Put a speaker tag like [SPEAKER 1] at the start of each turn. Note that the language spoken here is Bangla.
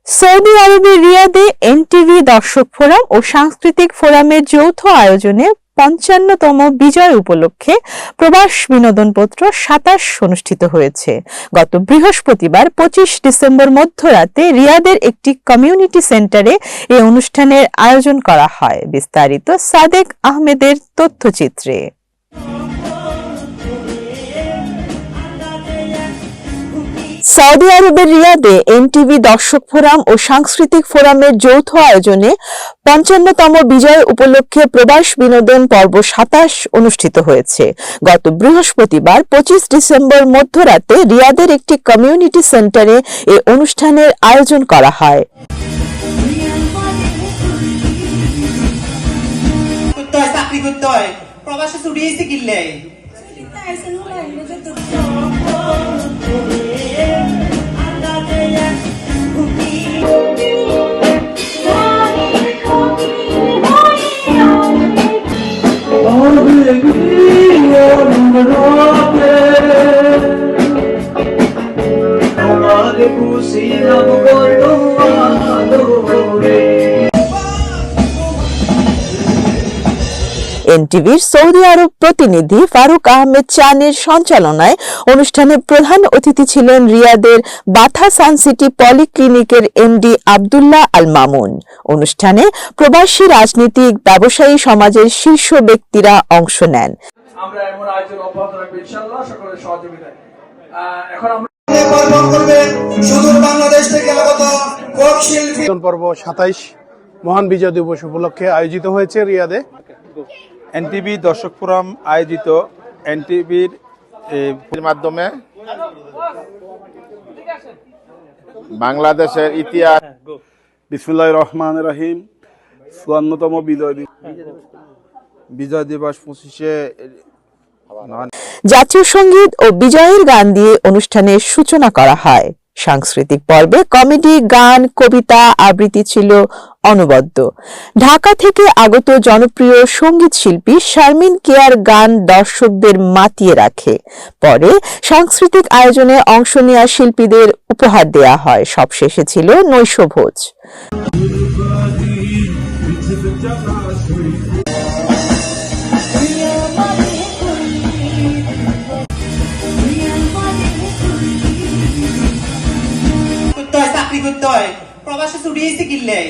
[SPEAKER 1] সৌদি আরবের রিয়াদে এনটিভি দর্শক ফোরাম ও সাংস্কৃতিক ফোরামের যৌথ আয়োজনে ৫৫তম বিজয় উপলক্ষে প্রবাস বিনোদন পত্র ২৭ অনুষ্ঠিত হয়েছে। গত বৃহস্পতিবার ২৫ ডিসেম্বর মধ্যরাতে রিয়াদের একটি কমিউনিটি সেন্টারে এই অনুষ্ঠানের আয়োজন করা হয়। বিস্তারিত সাদেক আহমেদের তথ্যচিত্রে। সৌদি আরবের রিয়াদে এনটিভি দর্শক ফোরাম ও সাংস্কৃতিক ফোরামের যৌথ আয়োজনে ৫৫তম বিজয় উপলক্ষে প্রবাস বিনোদন পর্ব ২৭ অনুষ্ঠিত হয়েছে। গত বৃহস্পতিবার ২৫ ডিসেম্বর মধ্যরাতে রিয়াদের একটি কমিউনিটি সেন্টারে এই অনুষ্ঠানের আয়োজন করা হয়। এনটিভির সৌদি আরব প্রতিনিধি ফারুক আহমেদ চানের সঞ্চালনায় অনুষ্ঠানে প্রধান অতিথি ছিলেন রিয়াদের বাথা সানসিটি পলিক্লিনিকের এমডি আব্দুল্লাহ আল মামুন। অনুষ্ঠানে প্রবাসী রাজনীতিক, ব্যবসায়ী সমাজের শীর্ষ ব্যক্তিরা অংশ নেন।
[SPEAKER 2] আমরা এমন আয়োজন অব্যাহত রাখবো ইনশাআল্লাহ, সকলের সহযোগিতায়। এখন আমরা
[SPEAKER 3] পর্ব ২৭ মহান বিজয় দিবস উপলক্ষে আয়োজিত হয়েছে রিয়াদে।
[SPEAKER 4] এনটিভি দর্শক ফোরাম আয়োজিত এনটিভির মাধ্যমে বাংলাদেশের ইতিহাস।
[SPEAKER 3] বিসমিল্লাহির রহমানির রহিম। ৫৪তম
[SPEAKER 4] বিজয় দিবস ২৫-এ
[SPEAKER 1] জাতীয় সঙ্গীত ও বিজয়ের গান দিয়ে অনুষ্ঠানের সূচনা করা হয়। সাংস্কৃতিক পর্বে কমেডি, গান, কবিতা আবৃত্তি ছিল অনবদ্য। ঢাকা থেকে আগত জনপ্রিয় সঙ্গীত শিল্পী শারমিন কেয়ার গান দর্শকদের মাতিয়ে রাখে। পরে সাংস্কৃতিক আয়োজনে অংশ নেওয়া শিল্পীদের উপহার দেয়া হয়। সবশেষে ছিল নৈশভোজ।
[SPEAKER 5] প্রবাসে ছুটি এসে কিনলে